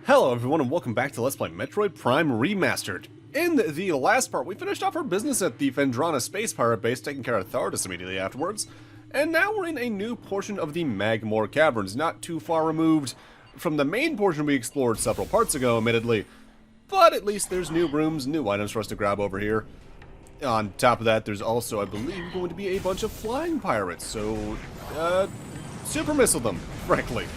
Hello everyone and welcome back to Let's Play Metroid Prime Remastered. In the last part, we finished off our business at the Phendrana Space Pirate Base, taking care of Thardus immediately afterwards, and now we're in a new portion of the Magmoor Caverns, not too far removed from the main portion we explored several parts ago, admittedly, but at least there's new rooms, new items for us to grab over here. On top of that, there's also, I believe, going to be a bunch of flying pirates, so, super missile them, frankly.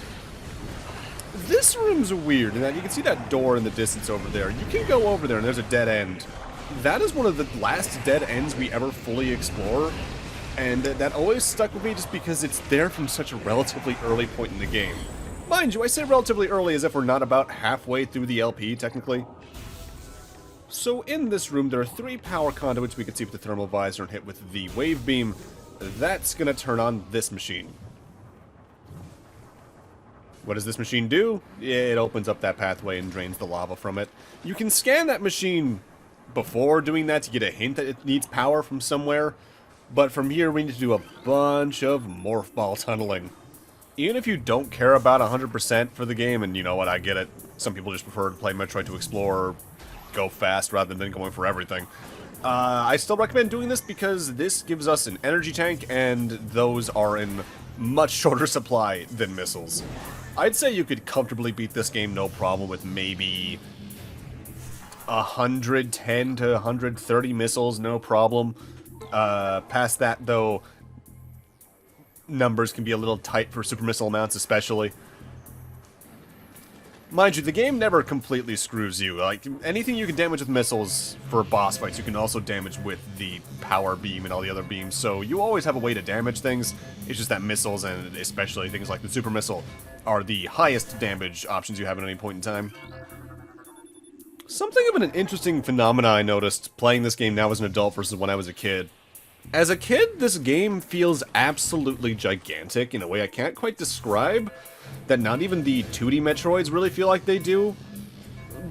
This room's weird in that you can see that door in the distance over there. You can go over there and there's a dead end. That is one of the last dead ends we ever fully explore, and that always stuck with me just because it's there from such a relatively early point in the game. Mind you, I say relatively early as if we're not about halfway through the LP, technically. So in this room, there are 3 power conduits we can see with the thermal visor and hit with the wave beam. That's gonna turn on this machine. What does this machine do? It opens up that pathway and drains the lava from it. You can scan that machine before doing that to get a hint that it needs power from somewhere, but from here we need to do a bunch of morph ball tunneling. Even if you don't care about 100% for the game, and you know what, I get it. Some people just prefer to play Metroid to explore, go fast rather than going for everything. I still recommend doing this because this gives us an energy tank, and those are in much shorter supply than missiles. I'd say you could comfortably beat this game no problem with maybe 110 to 130 missiles, no problem. Past that, though, numbers can be a little tight for super missile amounts, especially. Mind you, the game never completely screws you. Like, anything you can damage with missiles for boss fights, you can also damage with the power beam and all the other beams, so you always have a way to damage things. It's just that missiles, and especially things like the super missile, are the highest damage options you have at any point in time. Something of an interesting phenomena I noticed playing this game now as an adult versus when I was a kid. As a kid, this game feels absolutely gigantic in a way I can't quite describe, that not even the 2D Metroids really feel like they do.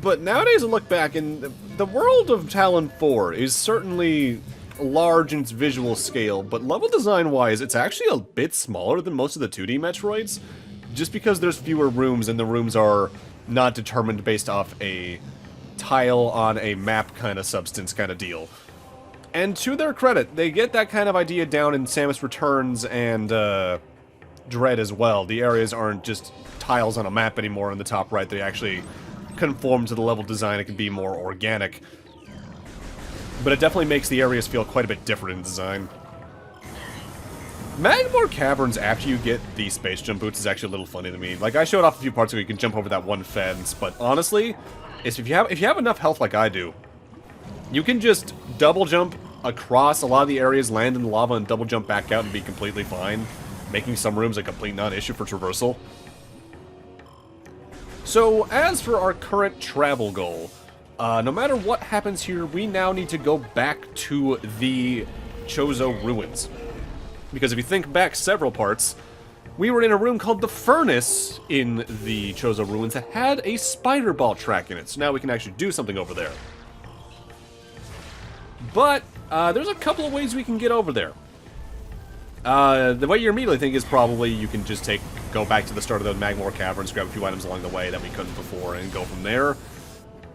But nowadays I look back and the world of Talon 4 is certainly large in its visual scale, but level design wise it's actually a bit smaller than most of the 2D Metroids, just because there's fewer rooms and the rooms are not determined based off a tile on a map kind of substance kind of deal. And to their credit, they get that kind of idea down in Samus Returns and Dread as well. The areas aren't just tiles on a map anymore in the top right, they actually conform to the level design. It can be more organic. But it definitely makes the areas feel quite a bit different in design. Magmoor Caverns, after you get the space jump boots, is actually a little funny to me. Like, I showed off a few parts where you can jump over that one fence, but honestly, if you have enough health like I do, you can just double jump across a lot of the areas, land in the lava, and double jump back out and be completely fine, making some rooms a complete non-issue for traversal. So, as for our current travel goal, no matter what happens here, we now need to go back to the Chozo Ruins. Because if you think back several parts, we were in a room called the Furnace in the Chozo Ruins that had a spider ball track in it, so now we can actually do something over there. But, there's a couple of ways we can get over there. The way you immediately think is probably you can just go back to the start of the Magmoor Caverns, grab a few items along the way that we couldn't before, and go from there.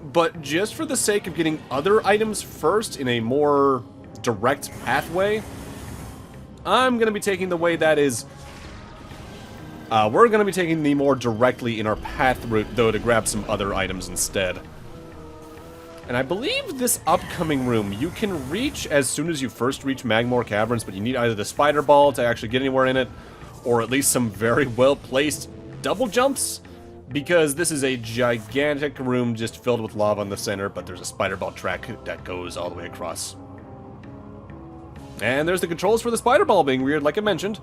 But just for the sake of getting other items first in a more direct pathway, I'm going to be taking the way that is... we're going to be taking the more directly in our path route, though, to grab some other items instead. And I believe this upcoming room you can reach as soon as you first reach Magmoor Caverns, but you need either the spider ball to actually get anywhere in it, or at least some very well-placed double jumps, because this is a gigantic room just filled with lava in the center, but there's a spider ball track that goes all the way across. And there's the controls for the spider ball being weird, like I mentioned.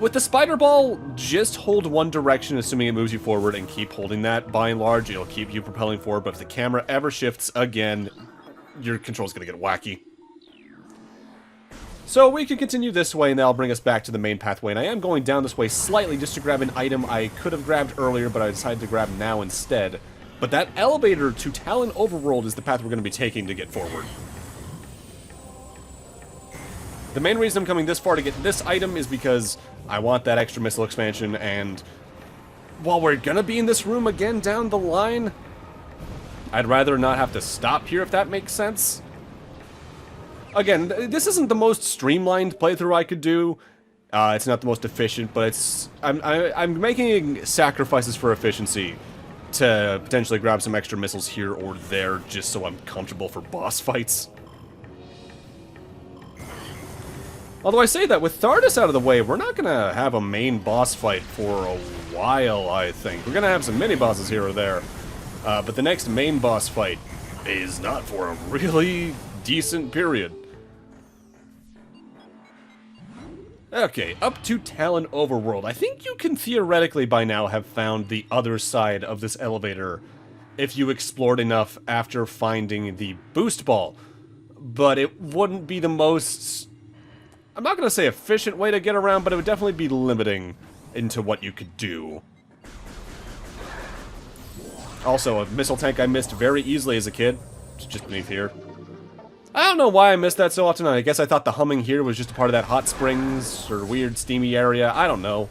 With the spider ball, just hold one direction, assuming it moves you forward, and keep holding that. By and large, it'll keep you propelling forward, but if the camera ever shifts again, your control's gonna get wacky. So we can continue this way, and that'll bring us back to the main pathway, and I am going down this way slightly just to grab an item I could have grabbed earlier, but I decided to grab now instead. But that elevator to Talon Overworld is the path we're going to be taking to get forward. The main reason I'm coming this far to get this item is because I want that extra missile expansion, and while we're gonna be in this room again down the line, I'd rather not have to stop here, if that makes sense. Again, this isn't the most streamlined playthrough I could do. It's not the most efficient, but it's... I'm making sacrifices for efficiency to potentially grab some extra missiles here or there, just so I'm comfortable for boss fights. Although I say that, with Thardus out of the way, we're not gonna have a main boss fight for a while, I think. We're gonna have some mini-bosses here or there. But the next main boss fight is not for a really decent period. Okay, up to Talon Overworld. I think you can theoretically by now have found the other side of this elevator if you explored enough after finding the boost ball. But it wouldn't be the most... I'm not going to say efficient way to get around, but it would definitely be limiting into what you could do. Also, a missile tank I missed very easily as a kid. It's just beneath here. I don't know why I missed that so often. I guess I thought the humming here was just a part of that hot springs or weird steamy area. I don't know.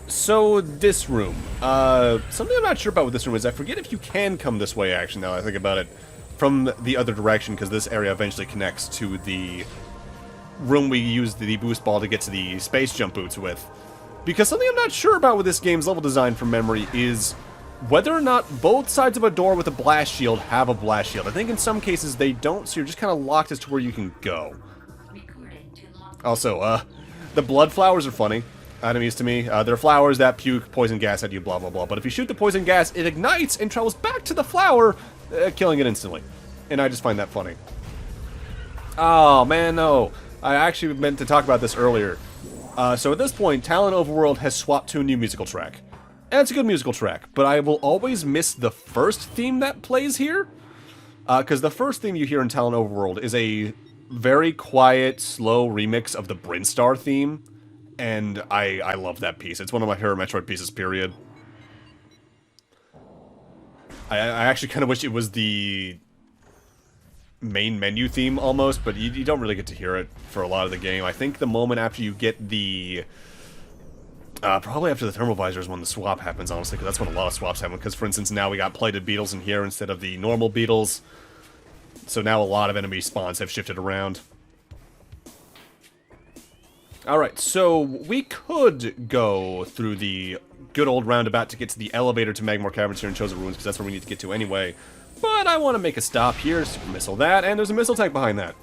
So, this room. Something I'm not sure about with this room is I forget if you can come this way, actually, now that I think about it, from the other direction, because this area eventually connects to the room we used the boost ball to get to the space jump boots with. Because something I'm not sure about with this game's level design from memory is whether or not both sides of a door with a blast shield have a blast shield. I think in some cases they don't, so you're just kind of locked as to where you can go. Also, the blood flowers are funny enemies to me. They're flowers that puke poison gas at you, blah, blah, blah. But if you shoot the poison gas, it ignites and travels back to the flower, killing it instantly. And I just find that funny. Oh, man, no. I actually meant to talk about this earlier. So at this point, Talon Overworld has swapped to a new musical track. And it's a good musical track, but I will always miss the first theme that plays here. Because the first theme you hear in Talon Overworld is a very quiet, slow remix of the Brinstar theme. And I love that piece. It's one of my favorite Metroid pieces, period. I actually kind of wish it was the main menu theme, almost, but you don't really get to hear it for a lot of the game. I think the moment after you get the... probably after the thermal visor is when the swap happens, honestly, because that's when a lot of swaps happen. Because, for instance, now we got plated beetles in here instead of the normal beetles. So now a lot of enemy spawns have shifted around. Alright, so we could go through the good old roundabout to get to the elevator to Magmoor Caverns here in Chozo Ruins, because that's where we need to get to anyway. But I want to make a stop here, super missile that, and there's a missile tank behind that.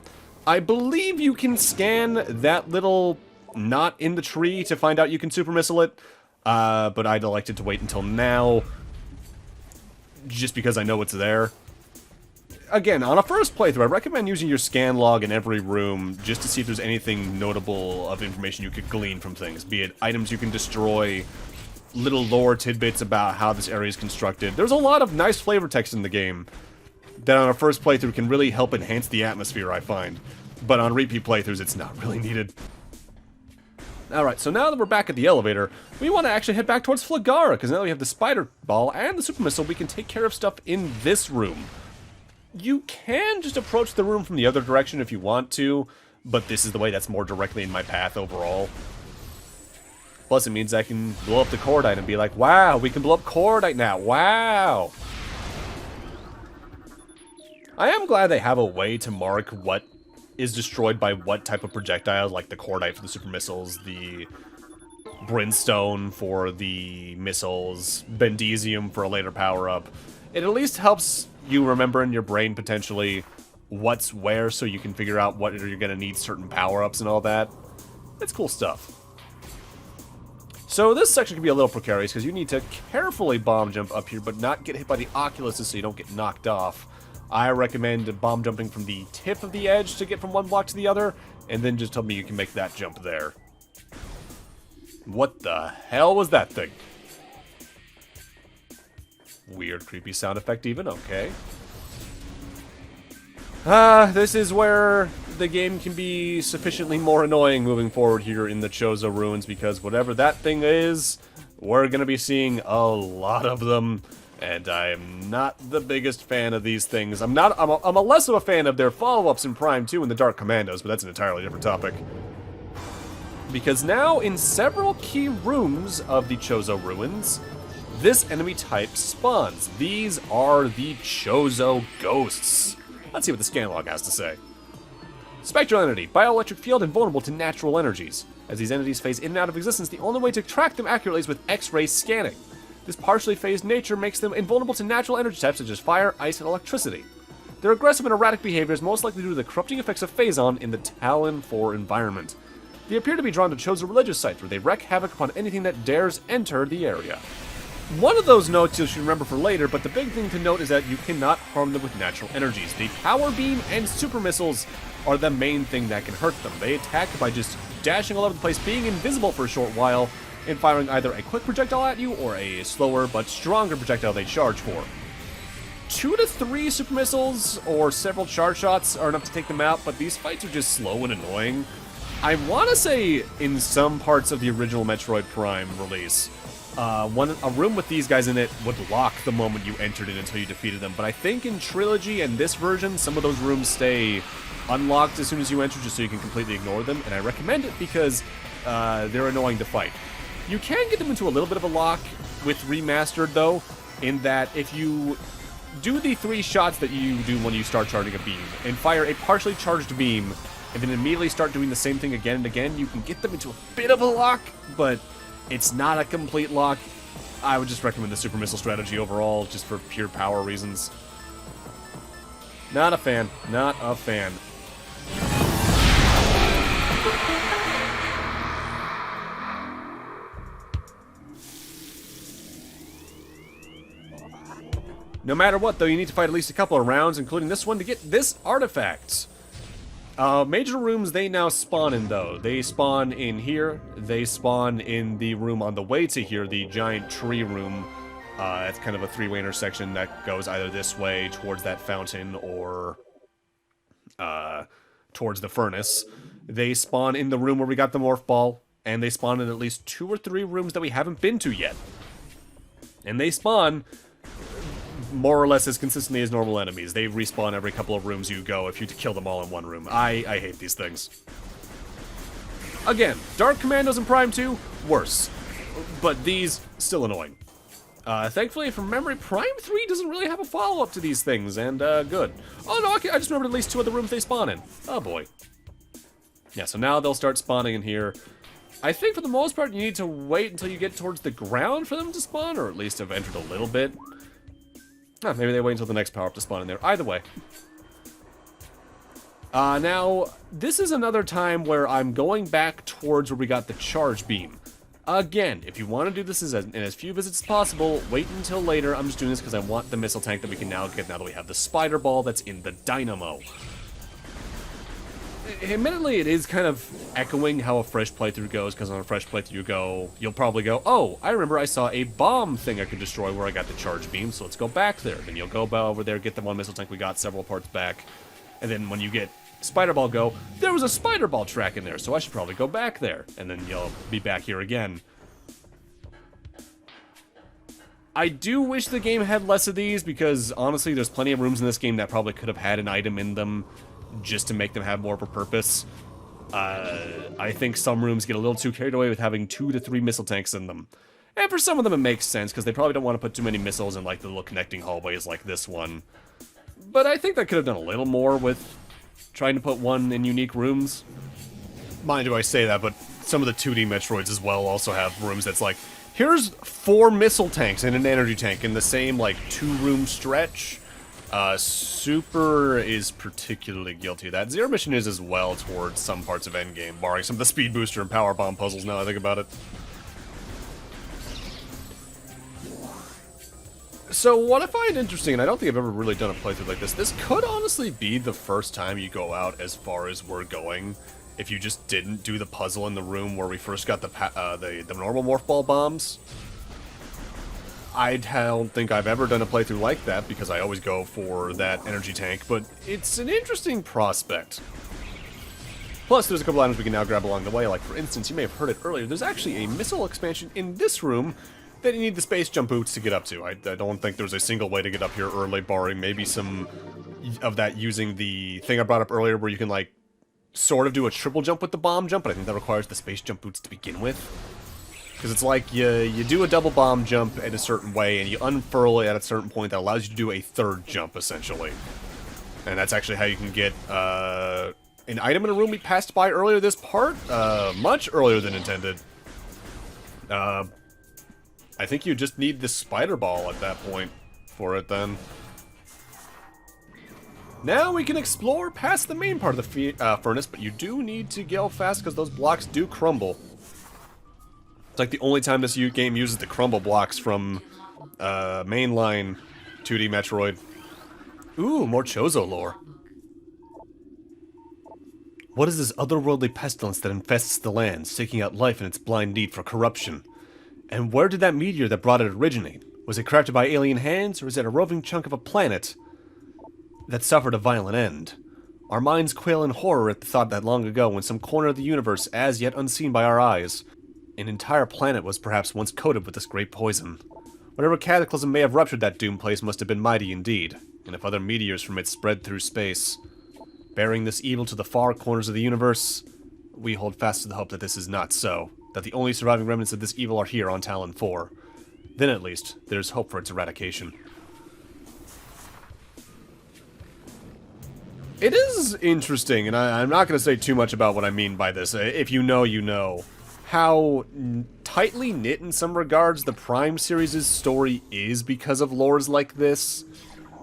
I believe you can scan that little knot in the tree to find out you can super missile it, but I'd elected to wait until now, just because I know it's there. Again, on a first playthrough, I recommend using your scan log in every room just to see if there's anything notable of information you could glean from things, be it items you can destroy, little lore tidbits about how this area is constructed. There's a lot of nice flavor text in the game that on a first playthrough can really help enhance the atmosphere, I find. But on repeat playthroughs, it's not really needed. Alright, so now that we're back at the elevator, we want to actually head back towards Flagara, because now that we have the spider ball and the super missile, we can take care of stuff in this room. You can just approach the room from the other direction if you want to, but this is the way that's more directly in my path overall. Plus, it means I can blow up the cordite and be like, wow, we can blow up cordite now, wow! I am glad they have a way to mark what is destroyed by what type of projectile, like the cordite for the super missiles, the brimstone for the missiles, bendesium for a later power-up. It at least helps you remember in your brain, potentially, what's where, so you can figure out what you're going to need certain power-ups and all that. It's cool stuff. So this section can be a little precarious, because you need to carefully bomb jump up here, but not get hit by the oculuses so you don't get knocked off. I recommend bomb jumping from the tip of the edge to get from one block to the other, and then just tell me you can make that jump there. What the hell was that thing? Weird, creepy sound effect even, okay. This is where the game can be sufficiently more annoying moving forward here in the Chozo Ruins, because whatever that thing is, we're gonna be seeing a lot of them, and I am not the biggest fan of these things. I'm a less of a fan of their follow-ups in Prime 2 and the Dark Commandos, but that's an entirely different topic. because now in several key rooms of the Chozo Ruins, this enemy type spawns. These are the Chozo Ghosts. Let's see what the scan log has to say. Spectral entity, bioelectric field and vulnerable to natural energies. As these entities phase in and out of existence, the only way to track them accurately is with X-ray scanning. This partially phased nature makes them invulnerable to natural energy types such as fire, ice, and electricity. Their aggressive and erratic behavior is most likely due to the corrupting effects of Phazon in the Talon 4 environment. They appear to be drawn to Chozo religious sites where they wreak havoc upon anything that dares enter the area. One of those notes you should remember for later, but the big thing to note is that you cannot harm them with natural energies. The power beam and super missiles are the main thing that can hurt them. They attack by just dashing all over the place, being invisible for a short while, and firing either a quick projectile at you or a slower but stronger projectile they charge for. 2 to 3 super missiles or several charge shots are enough to take them out, but these fights are just slow and annoying. I want to say in some parts of the original Metroid Prime release, a room with these guys in it would lock the moment you entered it until you defeated them, but I think in Trilogy and this version, some of those rooms stay unlocked as soon as you enter just so you can completely ignore them, and I recommend it because they're annoying to fight. You can get them into a little bit of a lock with Remastered, though, in that if you do the 3 shots that you do when you start charging a beam, and fire a partially charged beam, and then immediately start doing the same thing again and again, you can get them into a bit of a lock, but it's not a complete lock. I would just recommend the super missile strategy overall, just for pure power reasons. Not a fan. Not a fan. No matter what, though, you need to fight at least a couple of rounds, including this one, to get this artifact. Major rooms they now spawn in, though. They spawn in here. They spawn in the room on the way to here, the giant tree room. It's kind of a 3-way intersection that goes either this way towards that fountain or towards the furnace. They spawn in the room where we got the morph ball, and they spawn in at least 2 or 3 rooms that we haven't been to yet. And they spawn more or less as consistently as normal enemies. They respawn every couple of rooms you go if you kill them all in one room. I hate these things. Again, Dark Commandos in Prime 2, worse. But these, still annoying. Thankfully, from memory, Prime 3 doesn't really have a follow-up to these things, and good. Oh no, okay, I just remembered at least 2 of the rooms they spawn in. Oh boy. Yeah, so now they'll start spawning in here. I think for the most part, you need to wait until you get towards the ground for them to spawn, or at least have entered a little bit. Maybe they wait until the next power-up to spawn in there. Either way. Now, this is another time where I'm going back towards where we got the charge beam. Again, if you want to do this in as few visits as possible, wait until later. I'm just doing this because I want the missile tank that we can now get now that we have the spider ball that's in the dynamo. Admittedly, it is kind of echoing how a fresh playthrough goes, because on a fresh playthrough you'll probably go, oh, I remember I saw a bomb thing I could destroy where I got the charge beam, so let's go back there. Then you'll go over there, get the one missile tank we got several parts back, and then when you get Spider Ball go, there was a Spider Ball track in there, so I should probably go back there, and then you'll be back here again. I do wish the game had less of these, because honestly, there's plenty of rooms in this game that probably could have had an item in them, just to make them have more of a purpose. I think some rooms get a little too carried away with having 2 to 3 missile tanks in them. And for some of them it makes sense, because they probably don't want to put too many missiles in like the little connecting hallways like this one. But I think that could have done a little more with trying to put one in unique rooms. Mind you, I say that, but some of the 2D Metroids as well also have rooms that's like, here's 4 missile tanks and an energy tank in the same, like, 2-room stretch. Super is particularly guilty of that. Zero Mission is as well towards some parts of Endgame, barring some of the Speed Booster and Power Bomb puzzles now I think about it. So what I find interesting, and I don't think I've ever really done a playthrough like this could honestly be the first time you go out as far as we're going, if you just didn't do the puzzle in the room where we first got the normal Morph Ball bombs. I don't think I've ever done a playthrough like that, because I always go for that energy tank, but it's an interesting prospect. Plus, there's a couple items we can now grab along the way, like for instance, you may have heard it earlier, there's actually a missile expansion in this room that you need the space jump boots to get up to. I don't think there's a single way to get up here early, barring maybe some of that using the thing I brought up earlier where you can, like, sort of do a triple jump with the bomb jump, but I think that requires the space jump boots to begin with. Because it's like you do a double bomb jump in a certain way, and you unfurl it at a certain point that allows you to do a third jump, essentially. And that's actually how you can get an item in a room we passed by earlier this part, much earlier than intended. I think you just need the spider ball at that point for it then. Now we can explore past the main part of the furnace, but you do need to go fast because those blocks do crumble. It's like the only time this game uses the crumble blocks from mainline 2D Metroid. Ooh, more Chozo lore. What is this otherworldly pestilence that infests the land, seeking out life in its blind need for corruption? And where did that meteor that brought it originate? Was it crafted by alien hands, or is it a roving chunk of a planet that suffered a violent end? Our minds quail in horror at the thought that long ago, in some corner of the universe as yet unseen by our eyes, an entire planet was perhaps once coated with this great poison. Whatever cataclysm may have ruptured that doomed place must have been mighty indeed, and if other meteors from it spread through space, bearing this evil to the far corners of the universe, we hold fast to the hope that this is not so, that the only surviving remnants of this evil are here on Talon 4. Then at least, there's hope for its eradication. It is interesting, and I'm not going to say too much about what I mean by this. If you know, you know. How tightly knit in some regards the Prime series' story is because of lores like this.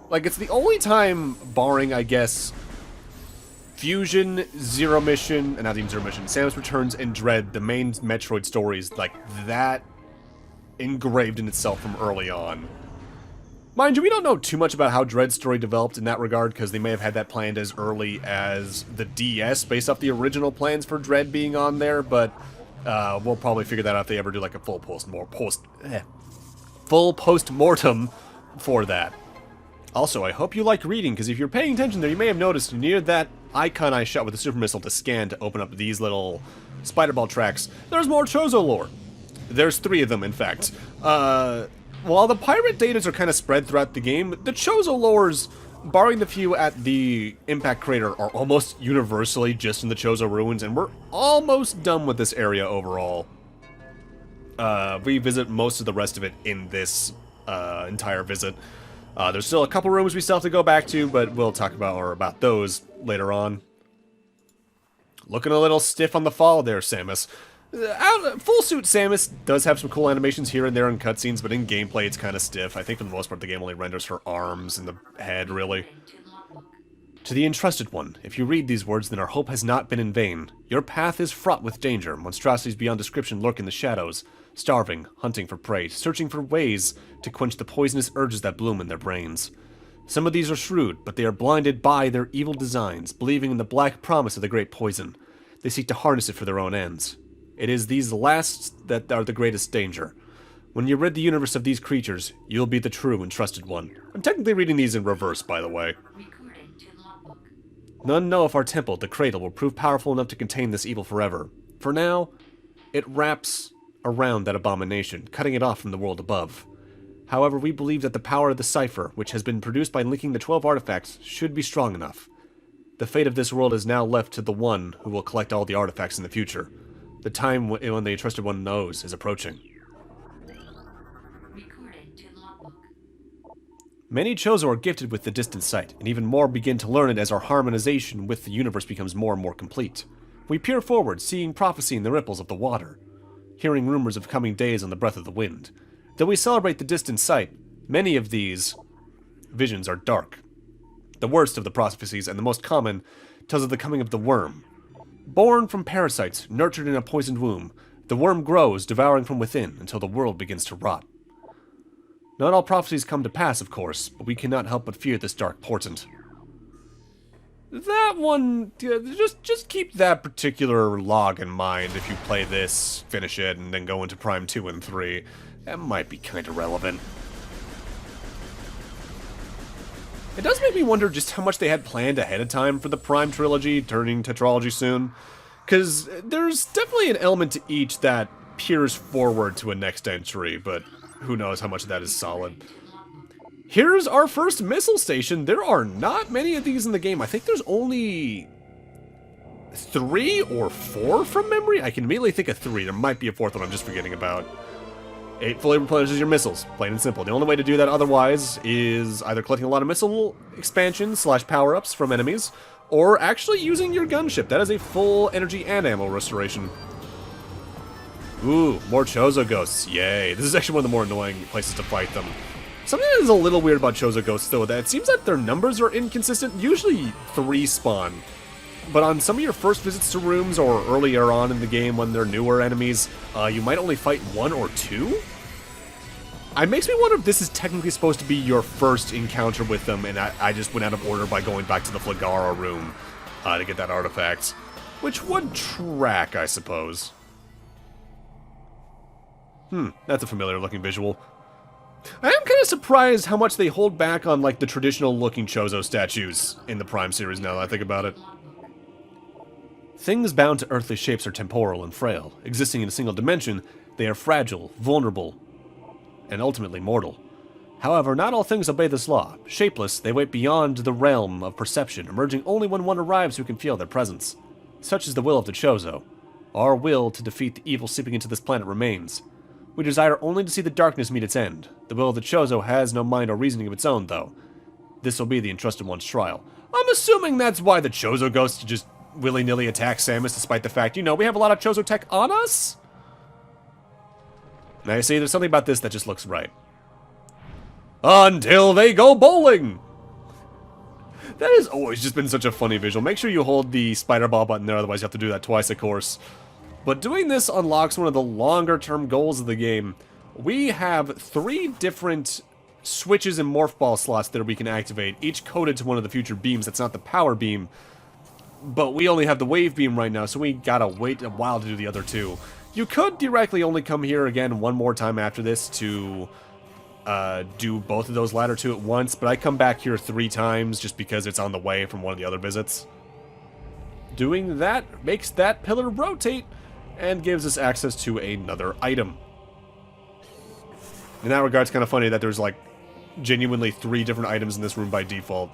Like, it's the only time, barring, I guess, Fusion, Zero Mission, and not even Zero Mission, Samus Returns, and Dread, the main Metroid stories, like, that engraved in itself from early on. Mind you, we don't know too much about how Dread's story developed in that regard, because they may have had that planned as early as the DS, based off the original plans for Dread being on there, but we'll probably figure that out if they ever do, like, a full post-mortem for that. Also, I hope you like reading, because if you're paying attention there, you may have noticed near that icon I shot with the super missile to scan to open up these little spider ball tracks, there's more Chozo lore. There's 3 of them, in fact. While the pirate datas are kind of spread throughout the game, the Chozo lores, barring the few at the Impact Crater, are almost universally just in the Chozo Ruins, and we're almost done with this area overall. We visit most of the rest of it in this entire visit. There's still a couple rooms we still have to go back to, but we'll talk about those later on. Looking a little stiff on the fall there, Samus. Full suit Samus does have some cool animations here and there in cutscenes, but in gameplay it's kind of stiff. I think for the most part the game only renders her arms and the head, really. To the Entrusted One, if you read these words, then our hope has not been in vain. Your path is fraught with danger. Monstrosities beyond description lurk in the shadows, starving, hunting for prey, searching for ways to quench the poisonous urges that bloom in their brains. Some of these are shrewd, but they are blinded by their evil designs, believing in the black promise of the great poison. They seek to harness it for their own ends. It is these last that are the greatest danger. When you rid the universe of these creatures, you'll be the true and trusted one. I'm technically reading these in reverse, by the way. None know if our temple, the Cradle, will prove powerful enough to contain this evil forever. For now, it wraps around that abomination, cutting it off from the world above. However, we believe that the power of the cipher, which has been produced by linking the 12 artifacts, should be strong enough. The fate of this world is now left to the one who will collect all the artifacts in the future. The time when the Entrusted One knows is approaching. Many Chozo are gifted with the distant sight, and even more begin to learn it as our harmonization with the universe becomes more and more complete. We peer forward, seeing prophecy in the ripples of the water, hearing rumors of coming days on the breath of the wind. Though we celebrate the distant sight, many of these visions are dark. The worst of the prophecies, and the most common, tells of the coming of the worm. Born from parasites, nurtured in a poisoned womb, the worm grows, devouring from within, until the world begins to rot. Not all prophecies come to pass, of course, but we cannot help but fear this dark portent. That one, just keep that particular log in mind if you play this, finish it, and then go into Prime 2 and 3. That might be kind of relevant. It does make me wonder just how much they had planned ahead of time for the Prime trilogy, turning tetralogy soon. Because there's definitely an element to each that peers forward to a next entry, but who knows how much of that is solid. Here's our first missile station. There are not many of these in the game. I think there's only 3 or 4 from memory? I can immediately think of 3. There might be a 4th one I'm just forgetting about. 8 fully replenishes your missiles, plain and simple. The only way to do that otherwise is either collecting a lot of missile expansions / power-ups from enemies, or actually using your gunship. That is a full energy and ammo restoration. Ooh, more Chozo ghosts, yay. This is actually one of the more annoying places to fight them. Something that is a little weird about Chozo ghosts, though, that it seems that their numbers are inconsistent. Usually 3 spawn. But on some of your first visits to rooms, or earlier on in the game when they're newer enemies, you might only fight 1 or 2? It makes me wonder if this is technically supposed to be your first encounter with them, and I just went out of order by going back to the Flagara room to get that artifact. Which would track, I suppose. That's a familiar looking visual. I am kind of surprised how much they hold back on, like, the traditional looking Chozo statues in the Prime series now that I think about it. Things bound to earthly shapes are temporal and frail. Existing in a single dimension, they are fragile, vulnerable, and ultimately mortal. However, not all things obey this law. Shapeless, they wait beyond the realm of perception, emerging only when one arrives who can feel their presence. Such is the will of the Chozo. Our will to defeat the evil seeping into this planet remains. We desire only to see the darkness meet its end. The will of the Chozo has no mind or reasoning of its own, though. This will be the Entrusted One's trial. I'm assuming that's why the Chozo goes to just willy-nilly attack Samus, despite the fact, you know, we have a lot of Chozo tech on us? Now, you see, there's something about this that just looks right. Until they go bowling! That has always just been such a funny visual. Make sure you hold the spider ball button there, otherwise you have to do that twice, of course. But doing this unlocks one of the longer-term goals of the game. We have 3 different switches and morph ball slots that we can activate, each coded to one of the future beams. That's not the power beam. But we only have the wave beam right now, so we gotta wait a while to do the other 2. You could directly only come here again one more time after this to do both of those latter 2 at once, but I come back here 3 times just because it's on the way from one of the other visits. Doing that makes that pillar rotate and gives us access to another item. In that regard, it's kind of funny that there's like genuinely 3 different items in this room by default.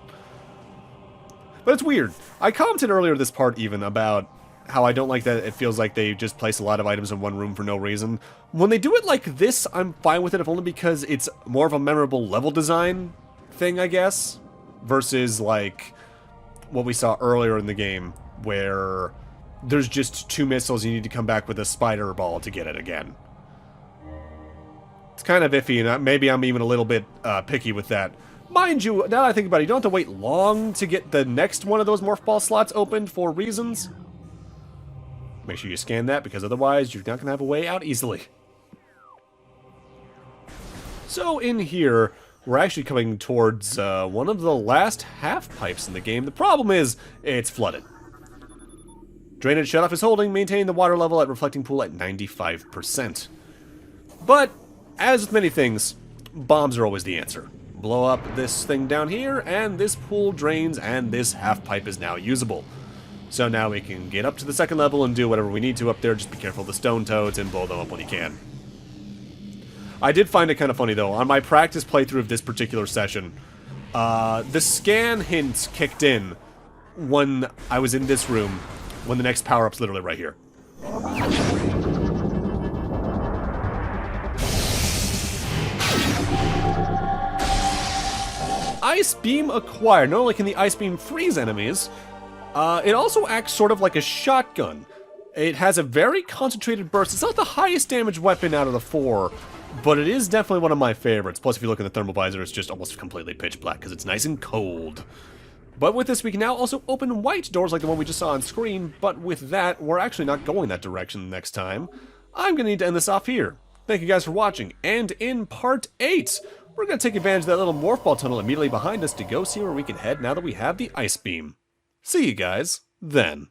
But it's weird. I commented earlier this part even about how I don't like that it feels like they just place a lot of items in one room for no reason. When they do it like this, I'm fine with it, if only because it's more of a memorable level design thing, I guess, versus like what we saw earlier in the game, where there's just 2 missiles, you need to come back with a spider ball to get it again. It's kind of iffy, and maybe I'm even a little bit picky with that. Mind you, now that I think about it, you don't have to wait long to get the next one of those morph ball slots opened for reasons. Make sure you scan that, because otherwise you're not going to have a way out easily. So in here, we're actually coming towards one of the last half pipes in the game. The problem is, it's flooded. Drainage shutoff is holding, maintaining the water level at reflecting pool at 95%. But, as with many things, bombs are always the answer. Blow up this thing down here, and this pool drains, and this half pipe is now usable. So now we can get up to the second level and do whatever we need to up there. Just be careful of the stone toads and blow them up when you can. I did find it kind of funny, though. On my practice playthrough of this particular session, the scan hints kicked in when I was in this room, when the next power-up's literally right here. Ice Beam acquired. Not only can the Ice Beam freeze enemies, it also acts sort of like a shotgun. It has a very concentrated burst. It's not the highest damage weapon out of the 4, but it is definitely one of my favorites. Plus, if you look in the thermal visor, it's just almost completely pitch black because it's nice and cold. But with this, we can now also open white doors like the one we just saw on screen, but with that, we're actually not going that direction next time. I'm going to need to end this off here. Thank you guys for watching, and in Part 8, we're going to take advantage of that little morph ball tunnel immediately behind us to go see where we can head now that we have the Ice Beam. See you guys then.